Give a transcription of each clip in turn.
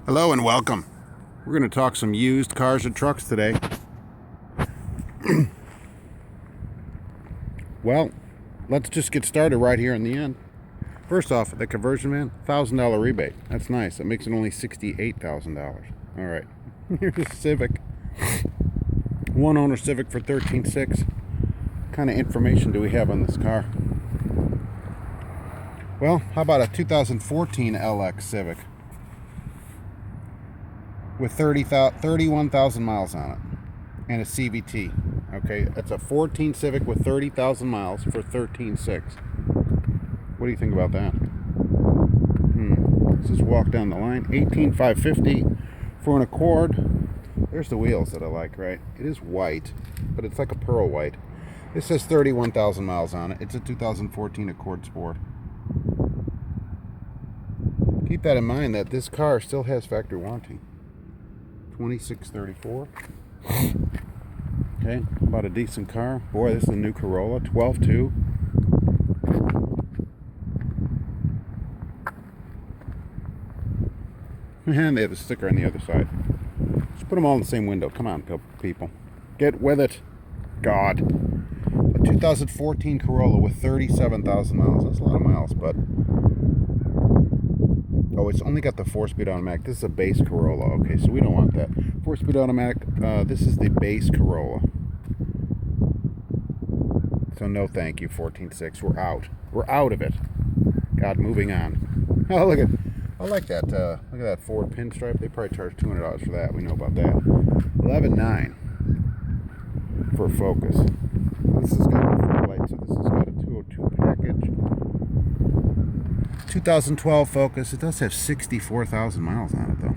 Hello and welcome. We're going to talk some used cars and trucks today. Well, let's just get started right here in the end. First off, the conversion van, $1,000 rebate. That's nice. That makes it only $68,000. All right. Here's a Civic. One owner Civic for $13,600. What kind of information do we have on this car? Well, how about a 2014 LX Civic with 31,000 miles on it and a CVT. Okay, that's a 14 Civic with 30,000 miles for $13,600. What do you think about that? Let's just walk down the line. $18,550 for an Accord. There's the wheels that I like, right? It is white, but it's like a pearl white. It says 31,000 miles on it. It's a 2014 Accord Sport. Keep that in mind that this car still has factory warranty. $26,34. Okay, about a decent car. Boy, this is a new Corolla, 12.2. And they have a sticker on the other side. Just put them all in the same window. Come on, people. Get with it. God. A 2014 Corolla with 37,000 miles. That's a lot of miles, but... Oh, it's only got the 4-speed automatic. This is a base Corolla. Okay, so we don't want that. 4-speed automatic. This is the base Corolla. So no thank you, 14.6. We're out. We're out of it. God, moving on. Oh, look at... I like that. Look at that Ford pinstripe. They probably charge $200 for that. We know about that. 11.9 for Focus. This has got the light, so this has got a 202 package. 2012 Focus. It does have 64,000 miles on it, though.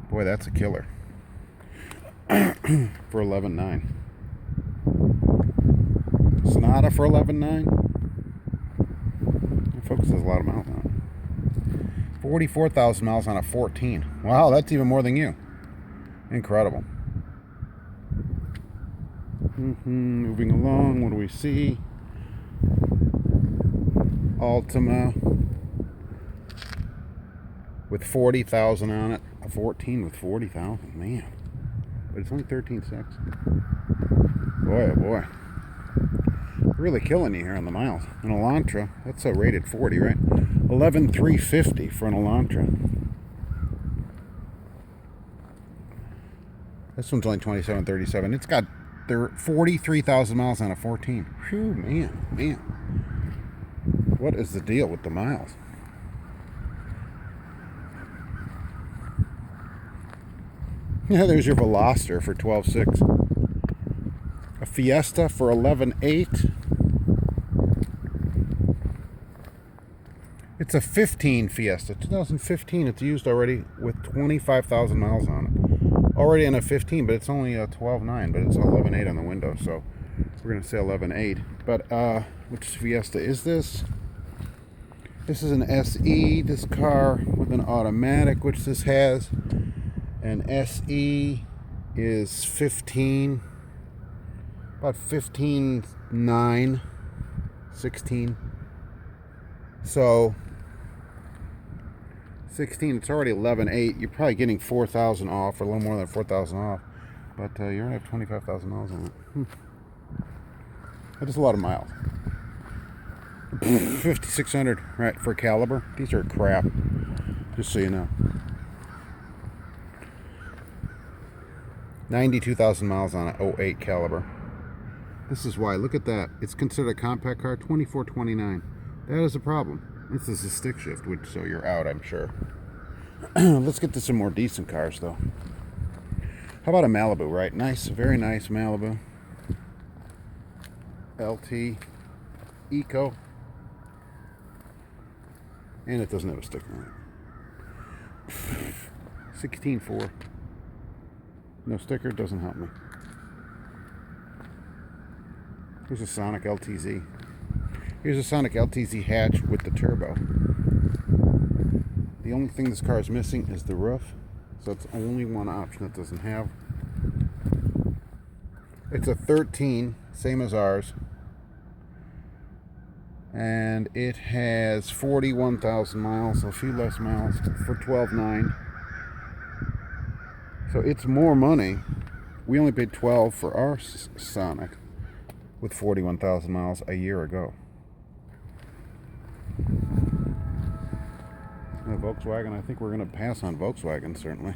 Boy, that's a killer. For 11.9. Sonata for 11.9. Focus has a lot of miles on it. 44,000 miles on a 14. Wow, that's even more than you. Incredible. Moving along, what do we see? Altima with 40,000 on it. A 14 with 40,000, man. But it's only 13.6. Boy, oh boy. Really killing you here on the miles. An Elantra, that's a rated 40, right? 11,350 for an Elantra. This one's only 27.37. It's got 43,000 miles on a 14. Phew, man. What is the deal with the miles? Yeah, there's your Veloster for 12.6. A Fiesta for 11.8. It's a 15 Fiesta, 2015. It's used already with 25,000 miles on it. Already in a 15, but it's only a 12.9, but it's 11.8 on the window, so we're going to say 11.8. But which Fiesta is this? This is an SE, this car with an automatic, which this has. An SE is 15, about 15.9, 16. So 16, it's already 11.8. You're probably getting 4,000 off, or a little more than 4,000 off. But you're going to have 25,000 miles on it. That is a lot of miles. 5,600, right, for Caliber. These are crap, just so you know. 92,000 miles on an 08 Caliber. This is why, look at that. It's considered a compact car, 24.29. That is a problem. This is a stick shift, which, so you're out, I'm sure. Let's get to some more decent cars, though. How about a Malibu, right? Nice, very nice Malibu. LT Eco. And it doesn't have a sticker on it. 16.4. No sticker, doesn't help me. Here's a Sonic LTZ. Here's a Sonic LTZ hatch with the turbo. The only thing this car is missing is the roof. So it's only one option it doesn't have. It's a 13, same as ours. And it has 41,000 miles, so a few less miles for $12,900. So it's more money. We only paid $12,000 for our Sonic with 41,000 miles a year ago. And Volkswagen, I think we're going to pass on Volkswagen, certainly.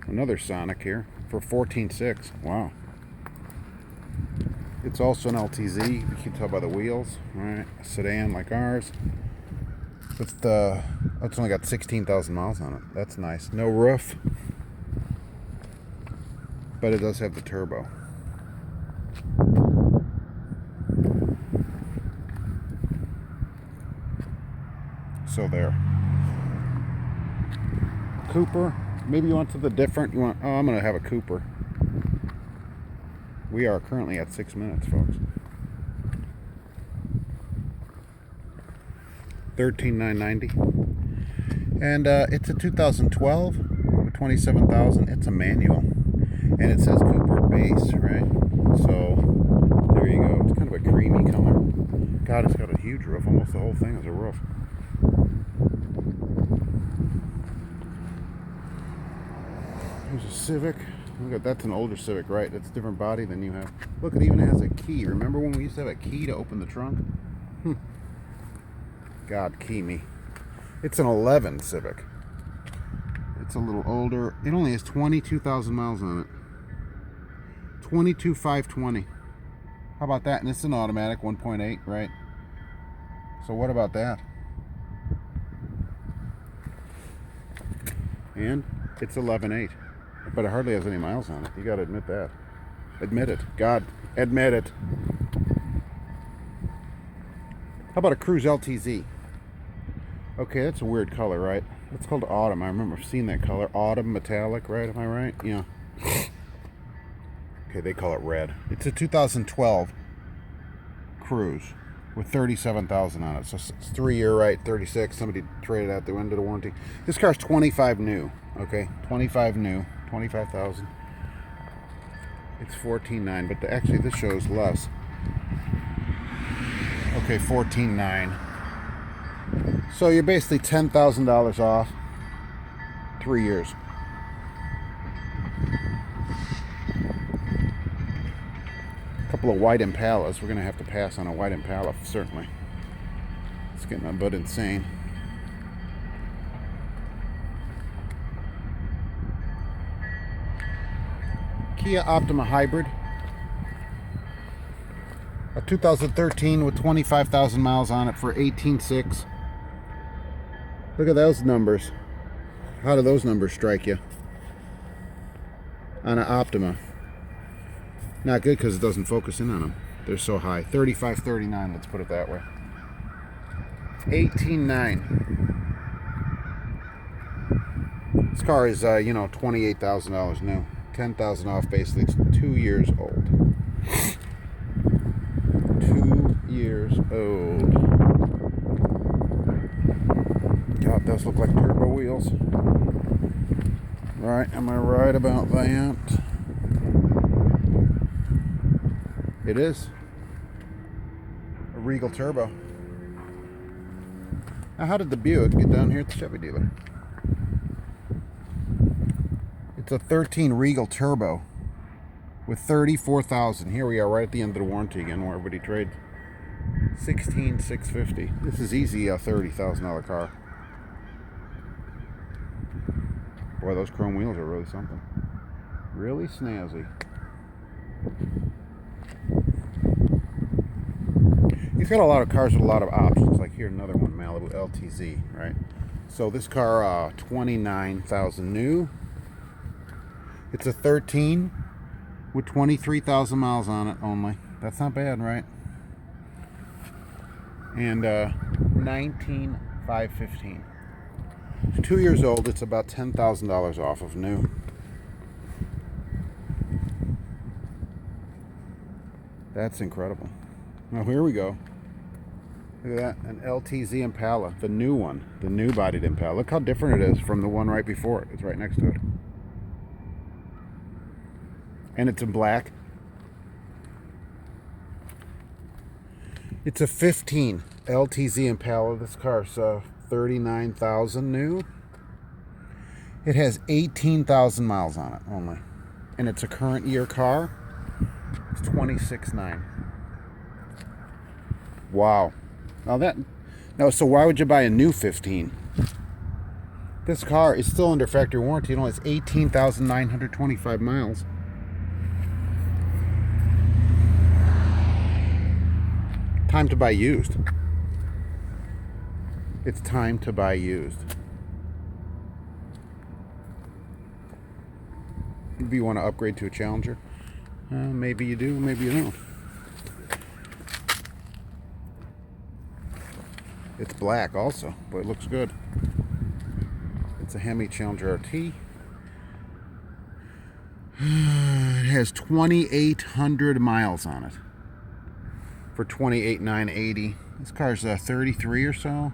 Another Sonic here for $14,600. Wow. It's also an LTZ. You can tell by the wheels, right? A sedan like ours. It's only got 16,000 miles on it. That's nice. No roof, but it does have the turbo. So there. Cooper. Maybe you want something different. Oh, I'm gonna have a Cooper. We are currently at 6 minutes, folks. $13,990. And it's a 2012 with 27,000. It's a manual, and it says Cooper base, right? So there you go. It's kind of a creamy color. God, it's got a huge roof. Almost the whole thing is a roof. There's a Civic. Look at that's an older Civic, right? That's a different body than you have. Look, it even has a key. Remember when we used to have a key to open the trunk? God, key me. It's an 11 Civic. It's a little older. It only has 22,000 miles on it. 22,520. How about that? And it's an automatic 1.8, right? So what about that? And it's 11.8. But it hardly has any miles on it. You gotta admit that. Admit it. God, admit it. How about a Cruise LTZ? Okay, that's a weird color, right? It's called autumn. I remember seeing that color. Autumn metallic, right? Am I right? Yeah. Okay, they call it red. It's a 2012 Cruise with 37,000 on it. So it's 3-year, right? 36. Somebody traded out the end of the warranty. This car's 25 new. Okay, 25 new. 25,000. It's 14,900, but actually this shows less. Okay, 14,900. So you're basically $10,000 off. 3 years. A couple of white Impalas. We're gonna have to pass on a white Impala, certainly. It's getting a bit insane. Kia Optima Hybrid, a 2013 with 25,000 miles on it for $18,600. Look at those numbers. How do those numbers strike you on an Optima? Not good because it doesn't focus in on them. They're so high. 35,39. Let's put it that way. 18,900. This car is, $28,000 new. 10,000 off, basically. It's 2 years old. 2 years old. God, it does look like turbo wheels. Right, am I right about that? It is. A Regal Turbo. Now, how did the Buick get down here at the Chevy dealer? It's a 13 Regal Turbo with 34,000. Here we are right at the end of the warranty again where everybody trades. 16,650. This is easy a $30,000 car. Boy, those chrome wheels are really something. Really snazzy. He's got a lot of cars with a lot of options. Like here, another one, Malibu LTZ, right? So this car, 29,000 new. It's a 13 with 23,000 miles on it only. That's not bad, right? And 19,515. 2 years old. It's about $10,000 off of new. That's incredible. Now here we go. Look at that, an LTZ Impala, the new one, the new bodied Impala. Look how different it is from the one right before it. It's right next to it. And it's in black. It's a 15 LTZ Impala. This car's 39,000 new. It has 18,000 miles on it only. And it's a current year car. It's 26.9. Wow. So why would you buy a new 15? This car is still under factory warranty. It only has 18,925 miles. Time to buy used. It's time to buy used. Maybe you want to upgrade to a Challenger. Maybe you do, maybe you don't. It's black also, but it looks good. It's a Hemi Challenger RT. It has 2,800 miles on it for 28,980. This car's 33 or so,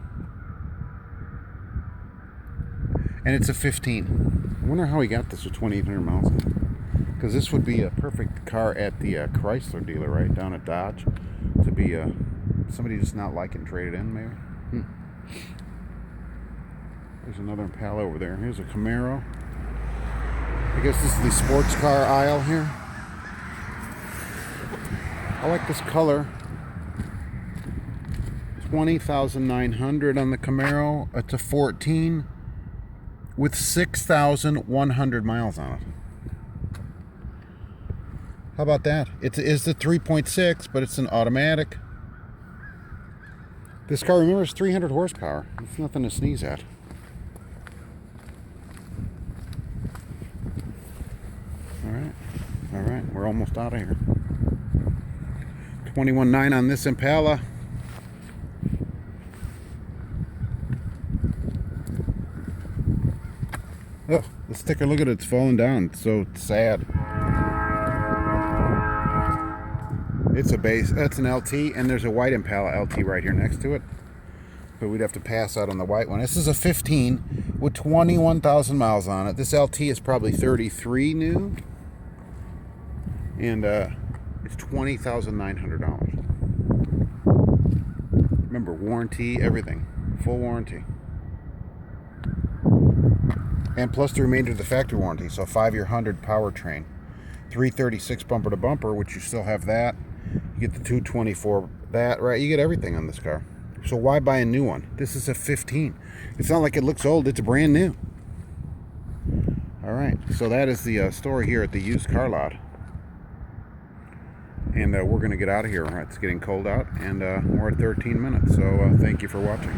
and it's a 15. I wonder how he got this with 2,800 miles on it, because this would be a perfect car at the Chrysler dealer, right down at Dodge, to be somebody just not liking traded in, maybe. There's another Impala over there. Here's a Camaro. I guess this is the sports car aisle here. I like this color. 20,900 on the Camaro. It's a 14 with 6,100 miles on it. How about that? It's a 3.6, but it's an automatic. This car, remember, is 300 horsepower. It's nothing to sneeze at. All right, we're almost out of here. 21.9 on this Impala. Oh, the sticker, look at it, it's falling down. It's so sad. It's a base, that's an LT, and there's a white Impala LT right here next to it. But we'd have to pass out on the white one. This is a 15 with 21,000 miles on it. This LT is probably 33 new. And it's $20,900. Remember, warranty, everything. Full warranty. And plus the remainder of the factory warranty. So 5-year 100 powertrain. 336 bumper to bumper, which you still have that. You get the 224, that, right? You get everything on this car. So why buy a new one? This is a 15. It's not like it looks old. It's brand new. All right. So that is the story here at the used car lot. And we're going to get out of here. It's getting cold out, and we're at 13 minutes. So thank you for watching.